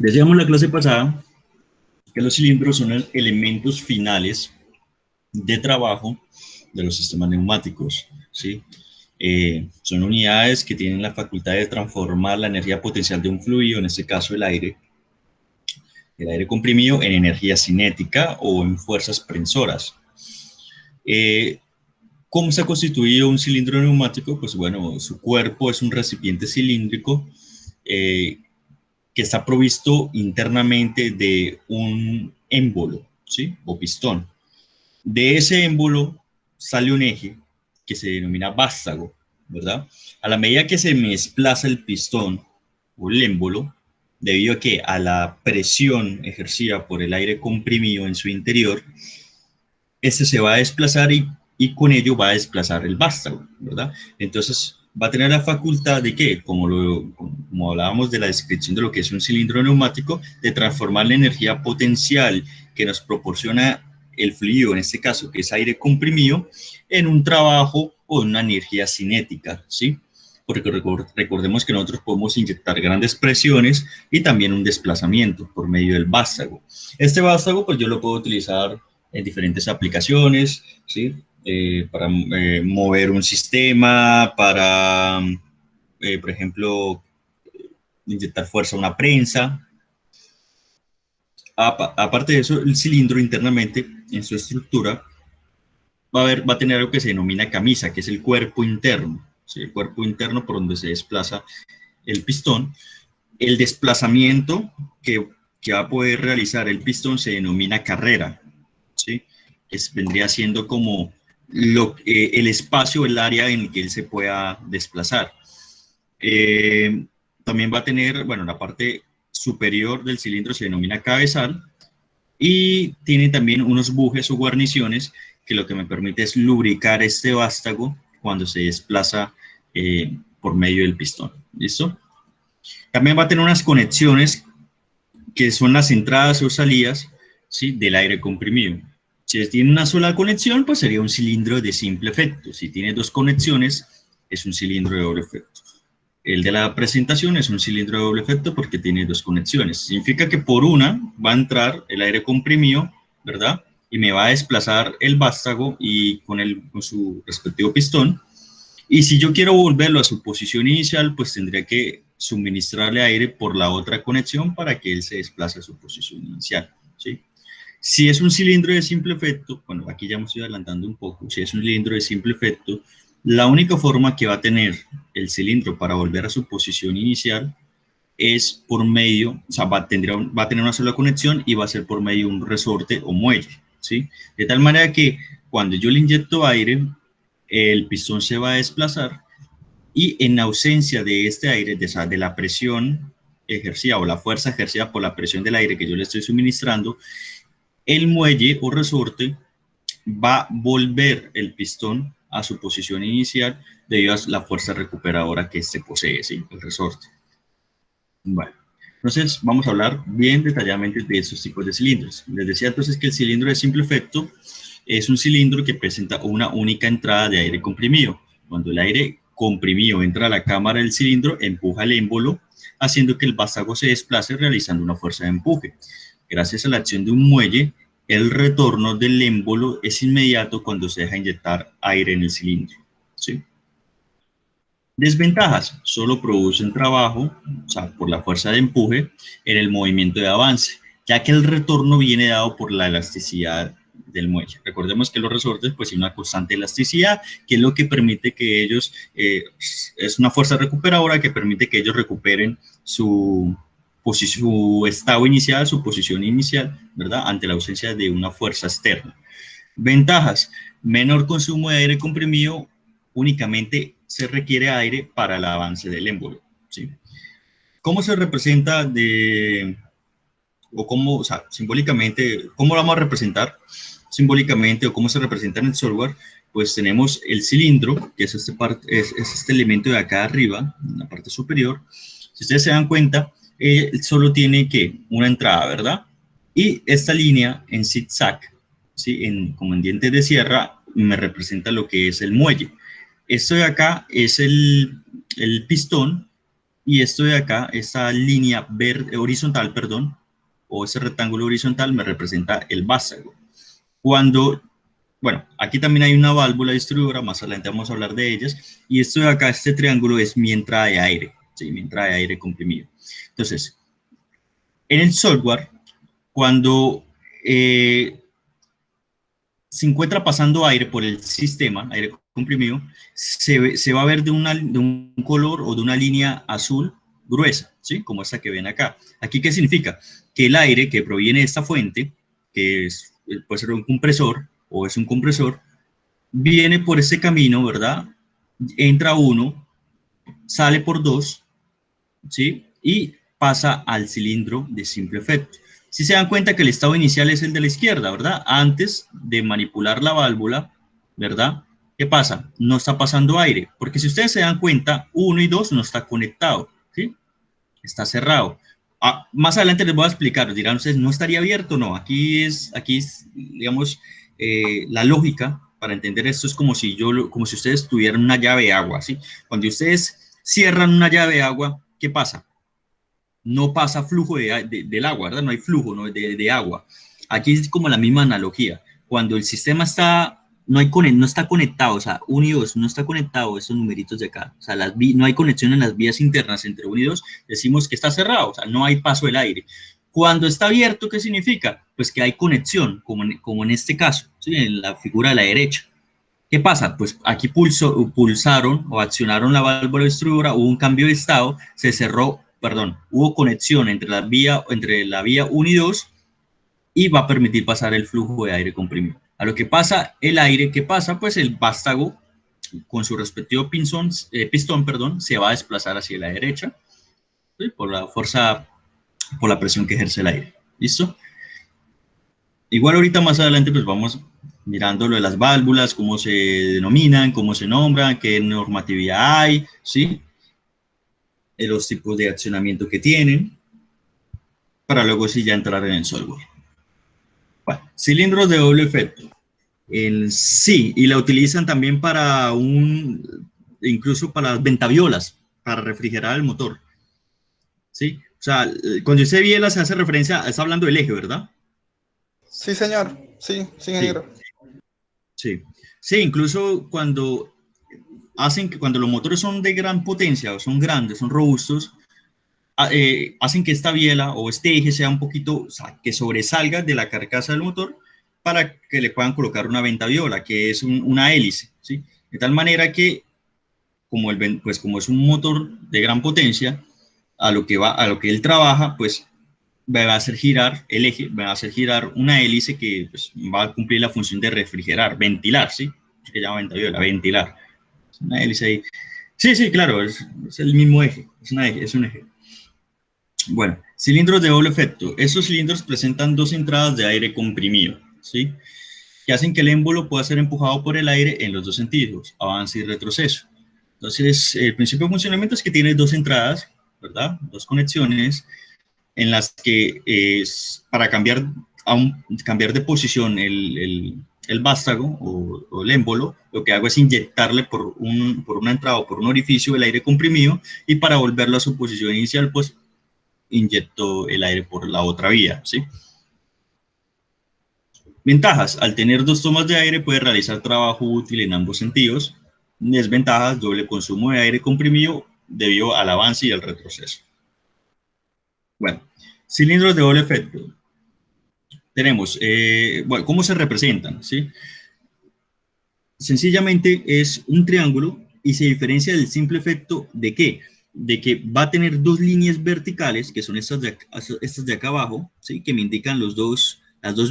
Decíamos la clase pasada que los cilindros son elementos finales de trabajo de los sistemas neumáticos, ¿sí? Son unidades que tienen la facultad de transformar la energía potencial de un fluido, en este caso el aire comprimido, en energía cinética o en fuerzas prensoras. ¿Cómo se ha constituido un cilindro neumático? Pues bueno, su cuerpo es un recipiente cilíndrico que está provisto internamente de un émbolo, ¿sí? O pistón. De ese émbolo sale un eje que se denomina vástago, ¿verdad? A la medida que se me desplaza el pistón o el émbolo, debido a que a la presión ejercida por el aire comprimido en su interior, este se va a desplazar y con ello va a desplazar el vástago, ¿verdad? Entonces va a tener la facultad de que, como hablábamos de la descripción de lo que es un cilindro neumático, de transformar la energía potencial que nos proporciona el fluido, en este caso que es aire comprimido, en un trabajo o en una energía cinética, ¿sí? Porque recordemos que nosotros podemos inyectar grandes presiones y también un desplazamiento por medio del vástago. Este vástago, pues yo lo puedo utilizar en diferentes aplicaciones, ¿sí? Para mover un sistema, para, por ejemplo, inyectar fuerza a una prensa. Aparte de eso, el cilindro internamente, en su estructura, va a tener algo que se denomina camisa, que es el cuerpo interno, ¿sí? El cuerpo interno por donde se desplaza el pistón. El desplazamiento que va a poder realizar el pistón se denomina carrera, ¿sí? Vendría siendo como el espacio, el área en el que él se pueda desplazar. Eh, También va a tener, bueno, la parte superior del cilindro se denomina cabezal y tiene también unos bujes o guarniciones que lo que me permite es lubricar este vástago cuando se desplaza por medio del pistón. ¿Listo? También va a tener unas conexiones que son las entradas o salidas, ¿sí? Del aire comprimido. Si tiene una sola conexión, pues sería un cilindro de simple efecto. Si tiene dos conexiones, es un cilindro de doble efecto. El de la presentación es un cilindro de doble efecto porque tiene dos conexiones. Significa que por una va a entrar el aire comprimido, ¿verdad? Y me va a desplazar el vástago y con su respectivo pistón. Y si yo quiero volverlo a su posición inicial, pues tendría que suministrarle aire por la otra conexión para que él se desplace a su posición inicial, ¿sí? Si es un cilindro de simple efecto, bueno, aquí ya me estoy adelantando un poco, si es un cilindro de simple efecto, la única forma que va a tener el cilindro para volver a su posición inicial es por medio, o sea, va a tener una sola conexión y va a ser por medio de un resorte o muelle, ¿sí? De tal manera que cuando yo le inyecto aire, el pistón se va a desplazar y en ausencia de este aire, de la presión ejercida o la fuerza ejercida por la presión del aire que yo le estoy suministrando, el muelle o resorte va a volver el pistón a su posición inicial debido a la fuerza recuperadora que este posee, ¿sí? El resorte. Bueno, entonces vamos a hablar bien detalladamente de estos tipos de cilindros. Les decía entonces que el cilindro de simple efecto es un cilindro que presenta una única entrada de aire comprimido. Cuando el aire comprimido entra a la cámara del cilindro, empuja el émbolo, haciendo que el vástago se desplace realizando una fuerza de empuje. Gracias a la acción de un muelle, el retorno del émbolo es inmediato cuando se deja inyectar aire en el cilindro, ¿sí? Desventajas, solo producen trabajo, o sea, por la fuerza de empuje en el movimiento de avance, ya que el retorno viene dado por la elasticidad del muelle. Recordemos que los resortes pues tienen una constante elasticidad, que es lo que permite que ellos, es una fuerza recuperadora que permite que ellos recuperen su estado inicial, su posición inicial, ¿verdad? Ante la ausencia de una fuerza externa. Ventajas, menor consumo de aire comprimido, únicamente se requiere aire para el avance del émbolo, ¿sí? ¿Cómo se representa o sea, simbólicamente, cómo lo vamos a representar simbólicamente o cómo se representa en el software? Pues tenemos el cilindro, que es es este elemento de acá arriba, en la parte superior. Si ustedes se dan cuenta, solo tiene que una entrada, ¿verdad? Y esta línea en zigzag, ¿sí? Como en dientes de sierra, me representa lo que es el muelle. Esto de acá es el pistón y esto de acá, esta línea horizontal, perdón, o ese rectángulo horizontal me representa el vástago. Cuando, bueno, aquí también hay una válvula distribuidora, más adelante vamos a hablar de ellas, y esto de acá, este triángulo es mi entrada de aire, ¿sí? Mi entrada de aire comprimido. Entonces, en el software, cuando se encuentra pasando aire por el sistema, aire comprimido, se va a ver de un color o de una línea azul gruesa, ¿sí? Como esta que ven acá. ¿Aquí qué significa? Que el aire que proviene de esta fuente, que puede ser un compresor o es un compresor, viene por este camino, ¿verdad? Entra uno, sale por dos, ¿sí? Y pasa al cilindro de simple efecto. Si se dan cuenta que el estado inicial es el de la izquierda, ¿verdad? Antes de manipular la válvula, ¿verdad? ¿Qué pasa? No está pasando aire, porque si ustedes se dan cuenta, 1 y 2 no está conectado, ¿sí? Está cerrado. Más adelante les voy a explicar, dirán ustedes, ¿no estaría abierto? No, aquí es digamos, la lógica para entender esto es como si como si ustedes tuvieran una llave de agua, ¿sí? Cuando ustedes cierran una llave de agua, ¿qué pasa? No pasa flujo del agua, ¿verdad? No hay flujo, ¿no? de agua. Aquí es como la misma analogía. Cuando el sistema no está conectado, o sea, 1 y 2 no está conectado, estos numeritos de acá, o sea, no hay conexión en las vías internas entre 1 y 2, decimos que está cerrado, o sea, no hay paso del aire. Cuando está abierto, ¿qué significa? Pues que hay conexión, como en este caso, ¿sí? En la figura de la derecha. ¿Qué pasa? Pues aquí pulsaron o accionaron la válvula distribuidora, hubo un cambio de estado, se cerró, perdón, hubo conexión entre la vía 1 y 2 y va a permitir pasar el flujo de aire comprimido. A lo que pasa el aire, ¿qué pasa? Pues el vástago con su respectivo pistón, perdón, se va a desplazar hacia la derecha, ¿sí? Por la fuerza, por la presión que ejerce el aire. ¿Listo? Igual ahorita más adelante pues vamos mirando lo de las válvulas, cómo se denominan, cómo se nombran, qué normatividad hay, ¿sí? Los tipos de accionamiento que tienen, para luego sí ya entrar en el software. Bueno, cilindros de doble efecto. Sí, y la utilizan también incluso para las ventaviolas, para refrigerar el motor, ¿sí? O sea, cuando dice biela se hace referencia, está hablando del eje, ¿verdad? Sí, señor. Sí, sí, Sí, ingeniero. sí. Sí, incluso hacen que cuando los motores son de gran potencia, o son grandes, son robustos, hacen que esta biela o este eje sea un poquito, o sea, que sobresalga de la carcasa del motor para que le puedan colocar una ventaviola, que es una hélice, ¿sí? De tal manera que, pues como es un motor de gran potencia, a lo que él trabaja, pues va a hacer girar el eje, va a hacer girar una hélice que pues, va a cumplir la función de refrigerar, ventilar, ¿sí? Se llama ventaviola, ventilar. Es una hélice ahí. Sí, sí, claro, es el mismo eje, es un eje. Bueno, cilindros de doble efecto. Estos cilindros presentan dos entradas de aire comprimido, ¿sí? Que hacen que el émbolo pueda ser empujado por el aire en los dos sentidos, avance y retroceso. Entonces, el principio de funcionamiento es que tiene dos entradas, ¿verdad? Dos conexiones en las que para cambiar de posición el vástago o el émbolo, lo que hago es inyectarle por una entrada o por un orificio el aire comprimido y para volverlo a su posición inicial, pues inyecto el aire por la otra vía, ¿sí? Ventajas, al tener dos tomas de aire puede realizar trabajo útil en ambos sentidos. Desventajas, doble consumo de aire comprimido debido al avance y al retroceso. Bueno, cilindros de doble efecto. Tenemos, bueno, ¿cómo se representan? ¿Sí? Sencillamente es un triángulo y se diferencia del simple efecto de ¿qué? De que va a tener dos líneas verticales, que son estas de acá abajo, ¿sí? Que me indican las dos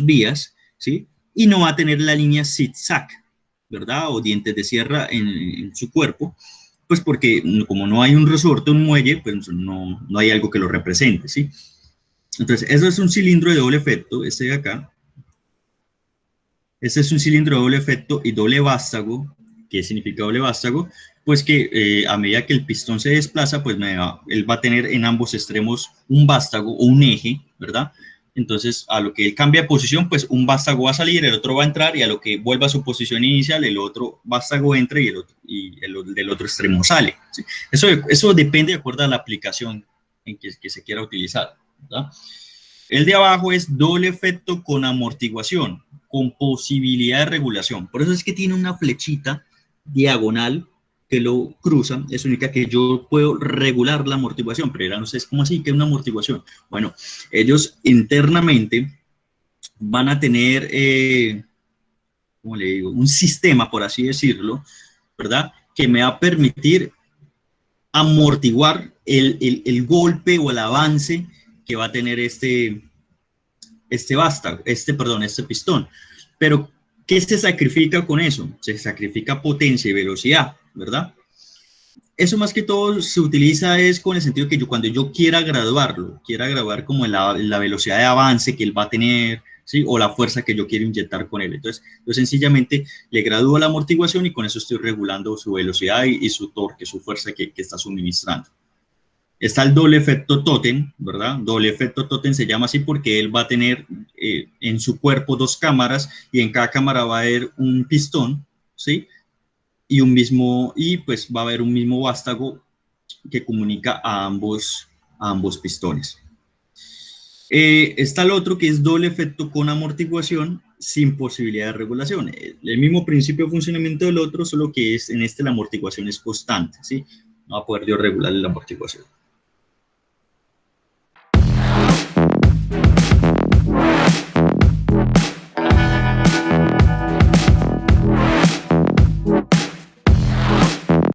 vías, ¿sí? Y no va a tener la línea zigzag, ¿verdad? O dientes de sierra en su cuerpo, pues porque como no hay un resorte, un muelle, pues no hay algo que lo represente, ¿sí? Entonces, eso es un cilindro de doble efecto, este de acá. Este es un cilindro de doble efecto y doble vástago. ¿Qué significa doble vástago? Pues que a medida que el pistón se desplaza, pues él va a tener en ambos extremos un vástago o un eje, ¿verdad? Entonces, a lo que él cambia de posición, pues un vástago va a salir, el otro va a entrar, y a lo que vuelva a su posición inicial, el otro vástago entra y el del otro extremo sale, ¿sí? Eso depende de acuerdo a la aplicación en que se quiera utilizar, ¿verdad? El de abajo es doble efecto con amortiguación, con posibilidad de regulación. Por eso es que tiene una flechita diagonal que lo cruza. Eso indica que yo puedo regular la amortiguación. Pero dirán ustedes, ¿cómo así que es una amortiguación? Bueno, ellos internamente van a tener, ¿cómo le digo? Un sistema, por así decirlo, ¿verdad? Que me va a permitir amortiguar el golpe o el avance que va a tener este pistón. Pero, ¿qué se sacrifica con eso? Se sacrifica potencia y velocidad, ¿verdad? Eso más que todo se utiliza es con el sentido que cuando yo quiera graduarlo, quiera graduar como la velocidad de avance que él va a tener, ¿sí? O la fuerza que yo quiero inyectar con él. Entonces, yo sencillamente le gradúo la amortiguación y con eso estoy regulando su velocidad y su torque, su fuerza que está suministrando. Está el doble efecto Totem, ¿verdad? Doble efecto Totem se llama así porque él va a tener en su cuerpo dos cámaras y en cada cámara va a haber un pistón, ¿sí? Y pues va a haber un mismo vástago que comunica a ambos pistones. Está el otro que es doble efecto con amortiguación sin posibilidad de regulación. El mismo principio de funcionamiento del otro, solo que en la amortiguación es constante, ¿sí? No va a poder yo regular la amortiguación.